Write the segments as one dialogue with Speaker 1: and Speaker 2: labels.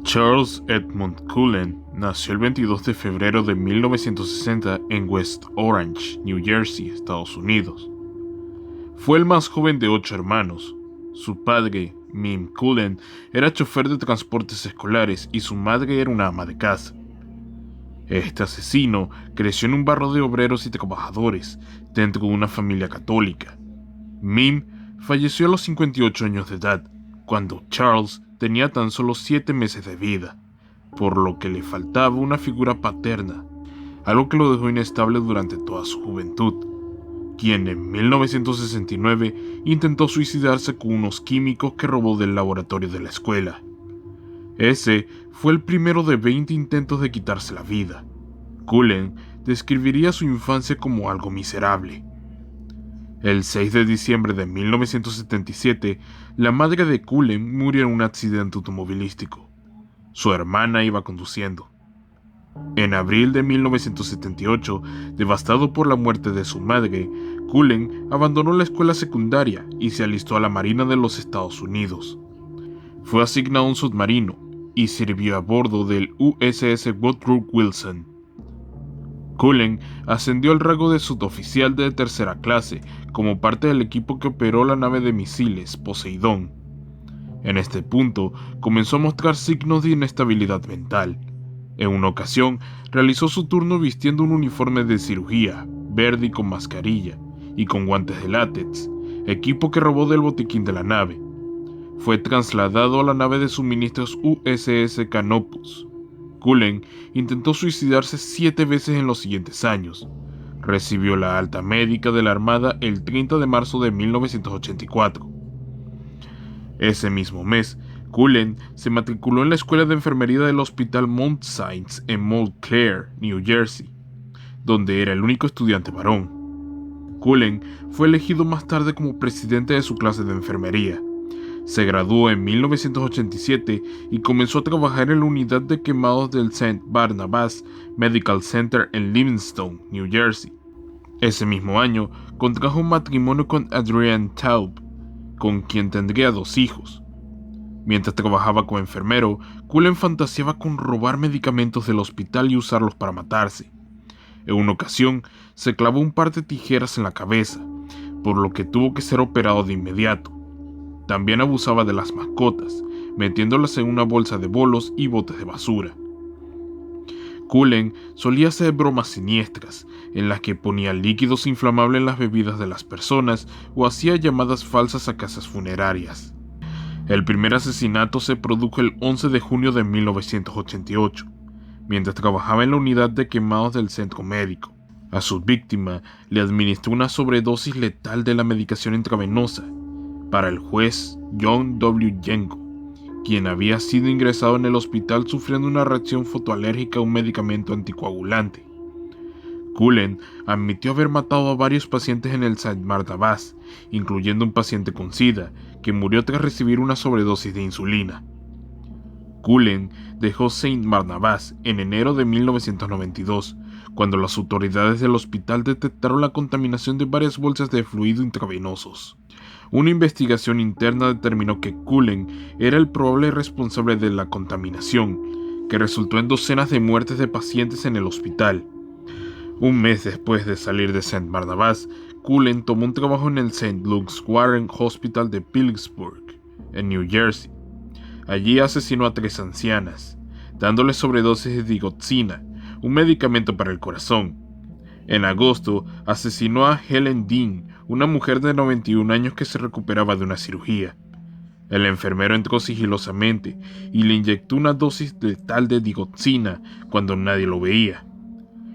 Speaker 1: Charles Edmund Cullen nació el 22 de febrero de 1960 en West Orange, New Jersey, Estados Unidos. Fue el más joven de 8 hermanos. Su padre, Mim Cullen, era chofer de transportes escolares y su madre era una ama de casa. Este asesino creció en un barrio de obreros y trabajadores dentro de una familia católica. Mim falleció a los 58 años de edad, cuando Charles tenía tan solo 7 meses de vida, por lo que le faltaba una figura paterna, algo que lo dejó inestable durante toda su juventud, quien en 1969 intentó suicidarse con unos químicos que robó del laboratorio de la escuela. Ese fue el primero de 20 intentos de quitarse la vida. Cullen describiría su infancia como algo miserable. El 6 de diciembre de 1977, la madre de Cullen murió en un accidente automovilístico. Su hermana iba conduciendo. En abril de 1978, devastado por la muerte de su madre, Cullen abandonó la escuela secundaria y se alistó a la Marina de los Estados Unidos. Fue asignado a un submarino y sirvió a bordo del USS Woodrow Wilson. Cullen ascendió al rango de suboficial de tercera clase como parte del equipo que operó la nave de misiles Poseidón. En este punto comenzó a mostrar signos de inestabilidad mental. En una ocasión realizó su turno vistiendo un uniforme de cirugía, verde y con mascarilla, y con guantes de látex, equipo que robó del botiquín de la nave. Fue trasladado a la nave de suministros USS Canopus. Cullen intentó suicidarse 7 veces en los siguientes años. Recibió la alta médica de la Armada el 30 de marzo de 1984. Ese mismo mes, Cullen se matriculó en la escuela de enfermería del Hospital Mount Saints en Montclair, New Jersey, donde era el único estudiante varón. Cullen fue elegido más tarde como presidente de su clase de enfermería. Se graduó en 1987 y comenzó a trabajar en la unidad de quemados del St. Barnabas Medical Center en Livingston, New Jersey. Ese mismo año, contrajo un matrimonio con Adrienne Taub, con quien tendría 2 hijos. Mientras trabajaba como enfermero, Cullen fantaseaba con robar medicamentos del hospital y usarlos para matarse. En una ocasión, se clavó un par de tijeras en la cabeza, por lo que tuvo que ser operado de inmediato. También abusaba de las mascotas, metiéndolas en una bolsa de bolos y botes de basura. Cullen solía hacer bromas siniestras, en las que ponía líquidos inflamables en las bebidas de las personas o hacía llamadas falsas a casas funerarias. El primer asesinato se produjo el 11 de junio de 1988, mientras trabajaba en la unidad de quemados del centro médico. A su víctima le administró una sobredosis letal de la medicación intravenosa. Para el juez John W. Jenko, quien había sido ingresado en el hospital sufriendo una reacción fotoalérgica a un medicamento anticoagulante. Cullen admitió haber matado a varios pacientes en el St. Barnabas, incluyendo un paciente con SIDA, que murió tras recibir una sobredosis de insulina. Cullen dejó St. Barnabas en enero de 1992, cuando las autoridades del hospital detectaron la contaminación de varias bolsas de fluido intravenosos. Una investigación interna determinó que Cullen era el probable responsable de la contaminación, que resultó en docenas de muertes de pacientes en el hospital. Un mes después de salir de St. Barnabas, Cullen tomó un trabajo en el St. Luke's Warren Hospital de Phillipsburg, en New Jersey. Allí asesinó a 3 ancianas, dándoles sobredosis de digoxina, un medicamento para el corazón. En agosto, asesinó a Helen Dean, una mujer de 91 años que se recuperaba de una cirugía. El enfermero entró sigilosamente y le inyectó una dosis letal de digoxina cuando nadie lo veía.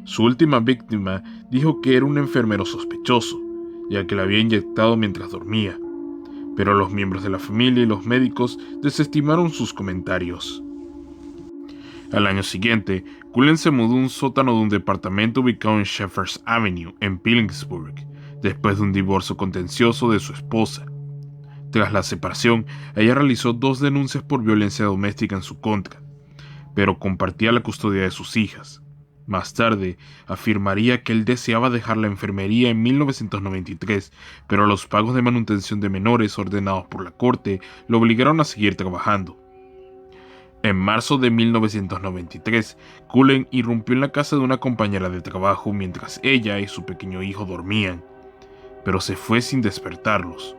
Speaker 1: Su última víctima dijo que era un enfermero sospechoso, ya que la había inyectado mientras dormía, pero los miembros de la familia y los médicos desestimaron sus comentarios. Al año siguiente, Cullen se mudó a un sótano de un departamento ubicado en Shepherd's Avenue, en Phillipsburg, después de un divorcio contencioso de su esposa. Tras la separación, ella realizó 2 denuncias por violencia doméstica en su contra, pero compartía la custodia de sus hijas. Más tarde, afirmaría que él deseaba dejar la enfermería en 1993, pero los pagos de manutención de menores ordenados por la corte lo obligaron a seguir trabajando. En marzo de 1993, Cullen irrumpió en la casa de una compañera de trabajo mientras ella y su pequeño hijo dormían, pero se fue sin despertarlos.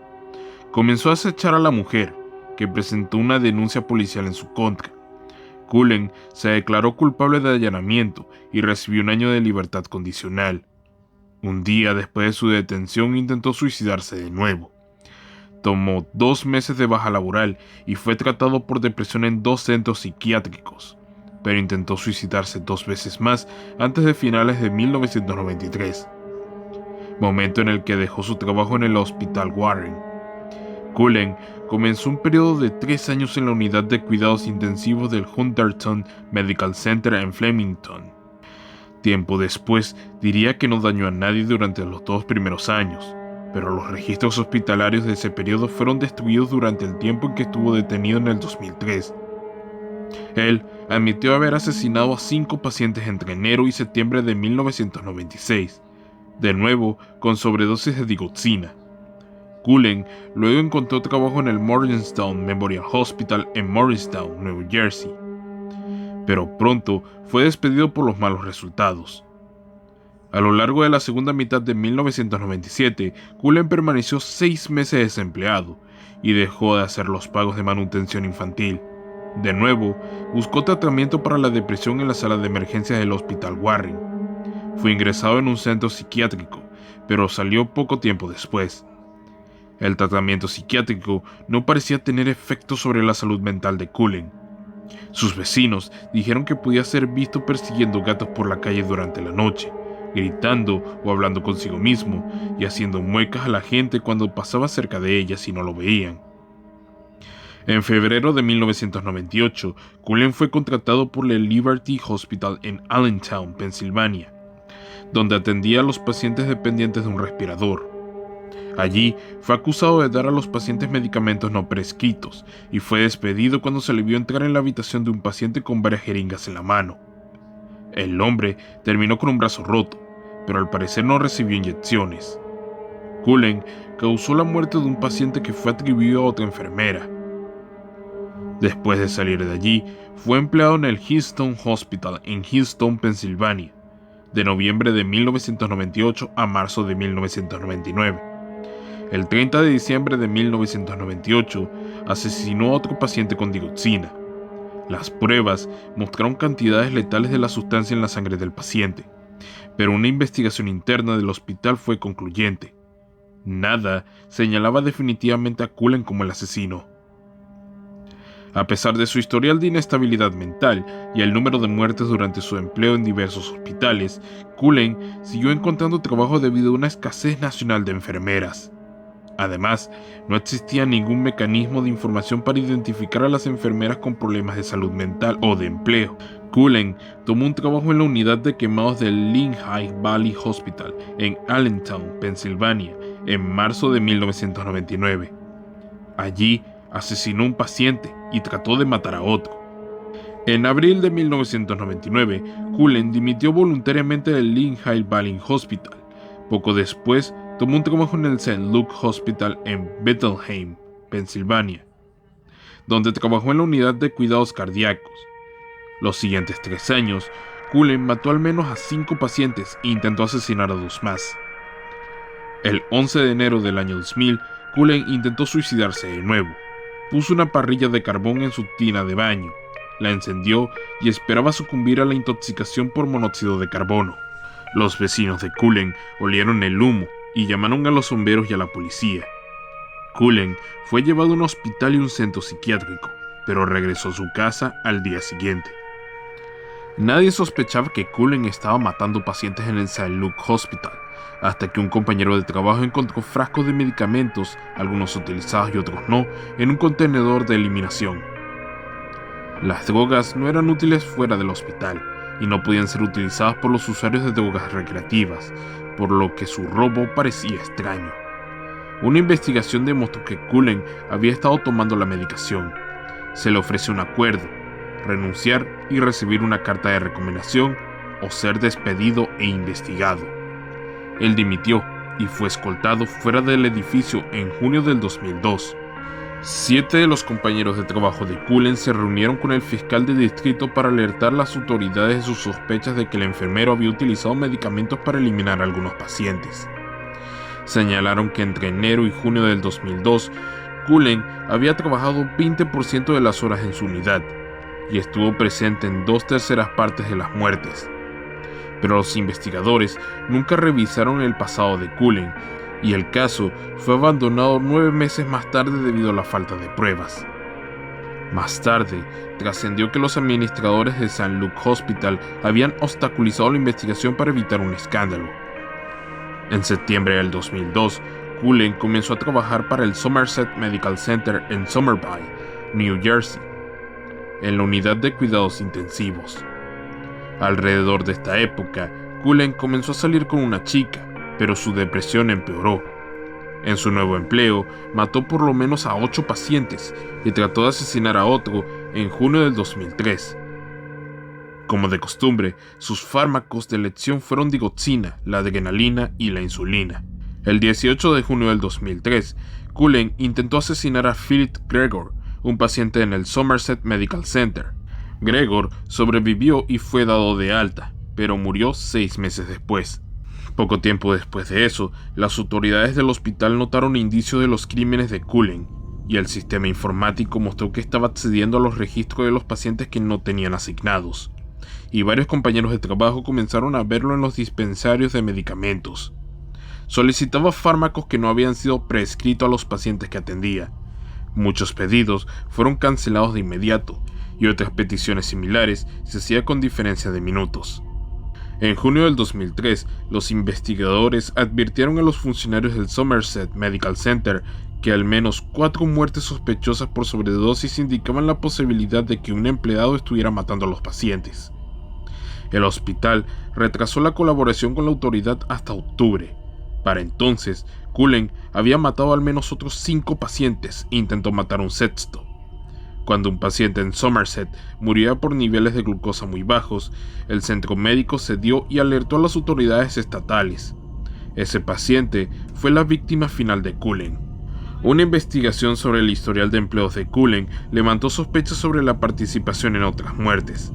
Speaker 1: Comenzó a acechar a la mujer, que presentó una denuncia policial en su contra. Cullen se declaró culpable de allanamiento y recibió 1 año de libertad condicional. Un día después de su detención intentó suicidarse de nuevo. Tomó 2 meses de baja laboral y fue tratado por depresión en 2 centros psiquiátricos, pero intentó suicidarse 2 veces más antes de finales de 1993, momento en el que dejó su trabajo en el Hospital Warren. Cullen comenzó un periodo de 3 años en la unidad de cuidados intensivos del Hunterdon Medical Center en Flemington. Tiempo después diría que no dañó a nadie durante los 2 primeros años, pero los registros hospitalarios de ese periodo fueron destruidos durante el tiempo en que estuvo detenido en el 2003. Él admitió haber asesinado a 5 pacientes entre enero y septiembre de 1996, de nuevo con sobredosis de digoxina. Cullen luego encontró trabajo en el Morristown Memorial Hospital en Morristown, Nueva Jersey, pero pronto fue despedido por los malos resultados. A lo largo de la segunda mitad de 1997, Cullen permaneció 6 meses desempleado y dejó de hacer los pagos de manutención infantil. De nuevo, buscó tratamiento para la depresión en la sala de emergencias del Hospital Warren. Fue ingresado en un centro psiquiátrico, pero salió poco tiempo después. El tratamiento psiquiátrico no parecía tener efecto sobre la salud mental de Cullen. Sus vecinos dijeron que podía ser visto persiguiendo gatos por la calle durante la noche, gritando o hablando consigo mismo y haciendo muecas a la gente cuando pasaba cerca de ellas y no lo veían. En febrero de 1998, Cullen fue contratado por el Liberty Hospital en Allentown, Pensilvania, donde atendía a los pacientes dependientes de un respirador. Allí fue acusado de dar a los pacientes medicamentos no prescritos y fue despedido cuando se le vio entrar en la habitación de un paciente con varias jeringas en la mano. El hombre terminó con un brazo roto, pero al parecer no recibió inyecciones. Cullen causó la muerte de un paciente que fue atribuido a otra enfermera. Después de salir de allí, fue empleado en el Hillstone Hospital en Hillstone, Pensilvania, de noviembre de 1998 a marzo de 1999. El 30 de diciembre de 1998, asesinó a otro paciente con digoxina. Las pruebas mostraron cantidades letales de la sustancia en la sangre del paciente, pero una investigación interna del hospital fue concluyente. Nada señalaba definitivamente a Cullen como el asesino. A pesar de su historial de inestabilidad mental y el número de muertes durante su empleo en diversos hospitales, Cullen siguió encontrando trabajo debido a una escasez nacional de enfermeras. Además, no existía ningún mecanismo de información para identificar a las enfermeras con problemas de salud mental o de empleo. Cullen tomó un trabajo en la unidad de quemados del Lehigh Valley Hospital en Allentown, Pensilvania, en marzo de 1999. Allí asesinó a un paciente y trató de matar a otro. En abril de 1999, Cullen dimitió voluntariamente del Lehigh Valley Hospital. Poco después, tomó un trabajo en el St. Luke Hospital en Bethlehem, Pensilvania, donde trabajó en la unidad de cuidados cardíacos. Los siguientes 3 años, Cullen mató al menos a 5 pacientes e intentó asesinar a 2 más. El 11 de enero del año 2000, Cullen intentó suicidarse de nuevo. Puso una parrilla de carbón en su tina de baño, la encendió y esperaba sucumbir a la intoxicación por monóxido de carbono. Los vecinos de Cullen olieron el humo y llamaron a los bomberos y a la policía. Cullen fue llevado a un hospital y un centro psiquiátrico, pero regresó a su casa al día siguiente. Nadie sospechaba que Cullen estaba matando pacientes en el St. Luke Hospital, hasta que un compañero de trabajo encontró frascos de medicamentos, algunos utilizados y otros no, en un contenedor de eliminación. Las drogas no eran útiles fuera del hospital y no podían ser utilizadas por los usuarios de drogas recreativas, por lo que su robo parecía extraño. Una investigación demostró que Cullen había estado tomando la medicación. Se le ofreció un acuerdo: renunciar y recibir una carta de recomendación o ser despedido e investigado. Él dimitió y fue escoltado fuera del edificio en junio del 2002. 7 de los compañeros de trabajo de Cullen se reunieron con el fiscal de distrito para alertar a las autoridades de sus sospechas de que el enfermero había utilizado medicamentos para eliminar a algunos pacientes. Señalaron que entre enero y junio del 2002, Cullen había trabajado 20% de las horas en su unidad y estuvo presente en 2/3 partes de las muertes. Pero los investigadores nunca revisaron el pasado de Cullen y el caso fue abandonado 9 meses más tarde debido a la falta de pruebas. Más tarde, trascendió que los administradores de St. Luke Hospital habían obstaculizado la investigación para evitar un escándalo. En septiembre del 2002, Cullen comenzó a trabajar para el Somerset Medical Center en Somerby, New Jersey, en la unidad de cuidados intensivos. Alrededor de esta época, Cullen comenzó a salir con una chica, pero su depresión empeoró. En su nuevo empleo, mató por lo menos a 8 pacientes y trató de asesinar a otro en junio del 2003. Como de costumbre, sus fármacos de elección fueron digoxina, la adrenalina y la insulina. El 18 de junio del 2003, Cullen intentó asesinar a Philip Gregor, un paciente en el Somerset Medical Center. Gregor sobrevivió y fue dado de alta, pero murió 6 meses después. Poco tiempo después de eso, las autoridades del hospital notaron indicios de los crímenes de Cullen, y el sistema informático mostró que estaba accediendo a los registros de los pacientes que no tenían asignados, y varios compañeros de trabajo comenzaron a verlo en los dispensarios de medicamentos. Solicitaba fármacos que no habían sido prescritos a los pacientes que atendía. Muchos pedidos fueron cancelados de inmediato, y otras peticiones similares se hacían con diferencia de minutos. En junio del 2003, los investigadores advirtieron a los funcionarios del Somerset Medical Center que al menos 4 muertes sospechosas por sobredosis indicaban la posibilidad de que un empleado estuviera matando a los pacientes. El hospital retrasó la colaboración con la autoridad hasta octubre. Para entonces, Cullen había matado al menos otros 5 pacientes e intentó matar a un sexto. Cuando un paciente en Somerset moría por niveles de glucosa muy bajos, el centro médico cedió y alertó a las autoridades estatales. Ese paciente fue la víctima final de Cullen. Una investigación sobre el historial de empleos de Cullen levantó sospechas sobre la participación en otras muertes.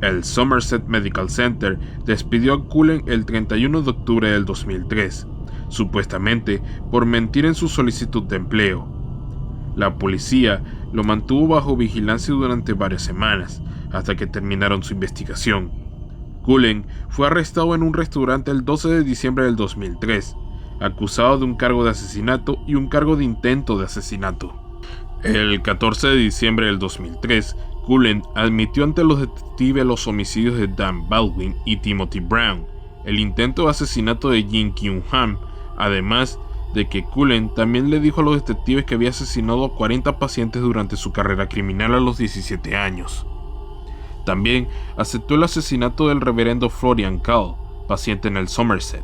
Speaker 1: El Somerset Medical Center despidió a Cullen el 31 de octubre del 2003, supuestamente por mentir en su solicitud de empleo. La policía lo mantuvo bajo vigilancia durante varias semanas, hasta que terminaron su investigación. Cullen fue arrestado en un restaurante el 12 de diciembre del 2003, acusado de un cargo de asesinato y un cargo de intento de asesinato. El 14 de diciembre del 2003, Cullen admitió ante los detectives los homicidios de Dan Baldwin y Timothy Brown, el intento de asesinato de Jin Kyung Han, además de que Cullen también le dijo a los detectives que había asesinado a 40 pacientes durante su carrera criminal a los 17 años. También aceptó el asesinato del reverendo Florian Kahl, paciente en el Somerset.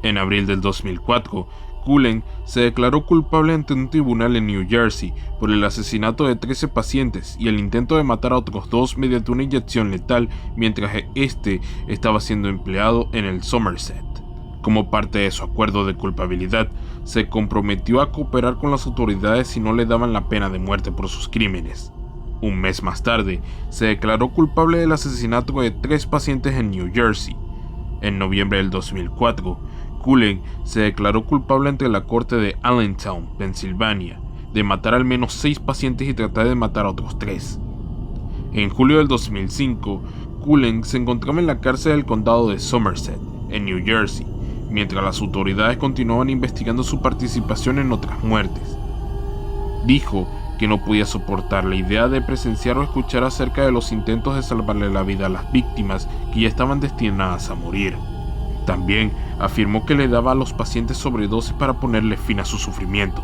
Speaker 1: En abril del 2004, Cullen se declaró culpable ante un tribunal en New Jersey por el asesinato de 13 pacientes y el intento de matar a otros 2 mediante una inyección letal mientras este estaba siendo empleado en el Somerset. Como parte de su acuerdo de culpabilidad, se comprometió a cooperar con las autoridades si no le daban la pena de muerte por sus crímenes. Un mes más tarde, se declaró culpable del asesinato de 3 pacientes en New Jersey. En noviembre del 2004, Cullen se declaró culpable ante la corte de Allentown, Pensilvania, de matar al menos 6 pacientes y tratar de matar a otros 3. En julio del 2005, Cullen se encontraba en la cárcel del condado de Somerset, en New Jersey, mientras las autoridades continuaban investigando su participación en otras muertes. Dijo que no podía soportar la idea de presenciar o escuchar acerca de los intentos de salvarle la vida a las víctimas que ya estaban destinadas a morir. También afirmó que le daba a los pacientes sobredosis para ponerle fin a su sufrimiento.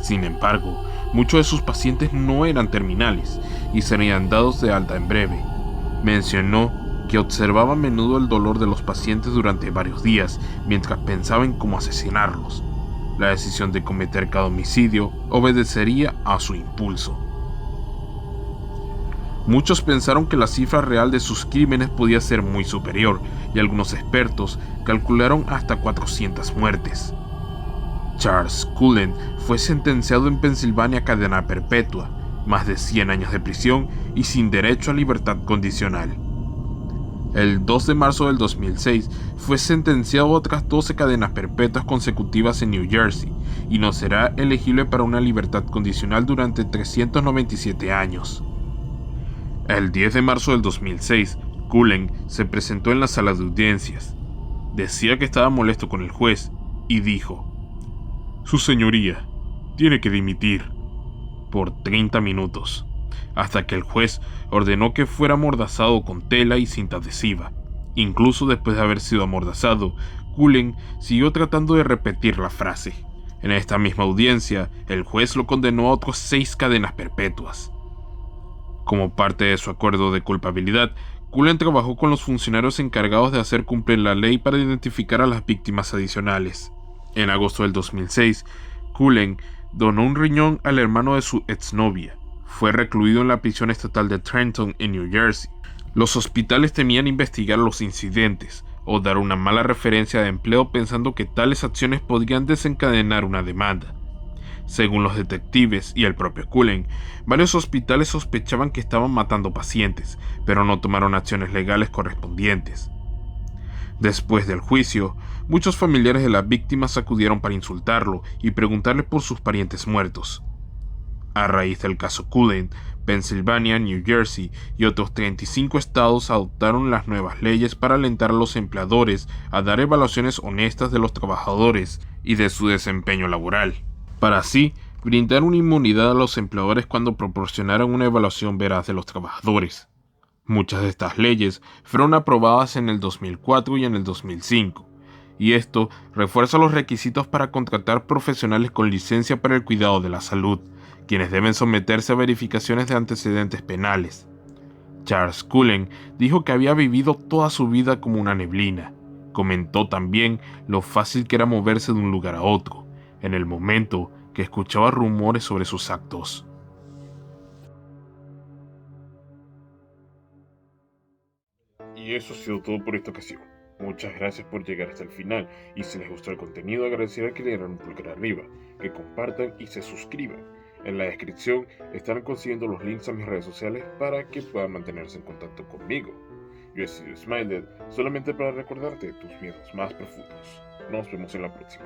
Speaker 1: Sin embargo, muchos de sus pacientes no eran terminales y serían dados de alta en breve. Mencionó que observaba a menudo el dolor de los pacientes durante varios días mientras pensaba en cómo asesinarlos. La decisión de cometer cada homicidio obedecería a su impulso. Muchos pensaron que la cifra real de sus crímenes podía ser muy superior, y algunos expertos calcularon hasta 400 muertes. Charles Cullen fue sentenciado en Pensilvania a cadena perpetua, más de 100 años de prisión y sin derecho a libertad condicional. El 2 de marzo del 2006 fue sentenciado a otras 12 cadenas perpetuas consecutivas en New Jersey y no será elegible para una libertad condicional durante 397 años. El 10 de marzo del 2006, Cullen se presentó en la sala de audiencias. Decía que estaba molesto con el juez y dijo: "Su señoría, tiene que dimitir", por 30 minutos, hasta que el juez ordenó que fuera amordazado con tela y cinta adhesiva. Incluso después de haber sido amordazado, Cullen siguió tratando de repetir la frase. En esta misma audiencia, el juez lo condenó a otras 6 cadenas perpetuas. Como parte de su acuerdo de culpabilidad, Cullen trabajó con los funcionarios encargados de hacer cumplir la ley para identificar a las víctimas adicionales. En agosto del 2006, Cullen donó un riñón al hermano de su exnovia. Fue recluido en la prisión estatal de Trenton, en New Jersey. Los hospitales temían investigar los incidentes o dar una mala referencia de empleo pensando que tales acciones podrían desencadenar una demanda. Según los detectives y el propio Cullen, varios hospitales sospechaban que estaban matando pacientes, pero no tomaron acciones legales correspondientes. Después del juicio, muchos familiares de las víctimas acudieron para insultarlo y preguntarle por sus parientes muertos. A raíz del caso Cullen, Pensilvania, New Jersey y otros 35 estados adoptaron las nuevas leyes para alentar a los empleadores a dar evaluaciones honestas de los trabajadores y de su desempeño laboral, para así brindar una inmunidad a los empleadores cuando proporcionaran una evaluación veraz de los trabajadores. Muchas de estas leyes fueron aprobadas en el 2004 y en el 2005, y esto refuerza los requisitos para contratar profesionales con licencia para el cuidado de la salud, quienes deben someterse a verificaciones de antecedentes penales. Charles Cullen dijo que había vivido toda su vida como una neblina. Comentó también lo fácil que era moverse de un lugar a otro, en el momento que escuchaba rumores sobre sus actos.
Speaker 2: Y eso ha sido todo por esta ocasión. Muchas gracias por llegar hasta el final, y si les gustó el contenido, agradeceré que le dieran un pulgar arriba, que compartan y se suscriban. En la descripción estarán consiguiendo los links a mis redes sociales para que puedan mantenerse en contacto conmigo. Yo he sido Smiled, solamente para recordarte tus miedos más profundos. Nos vemos en la próxima.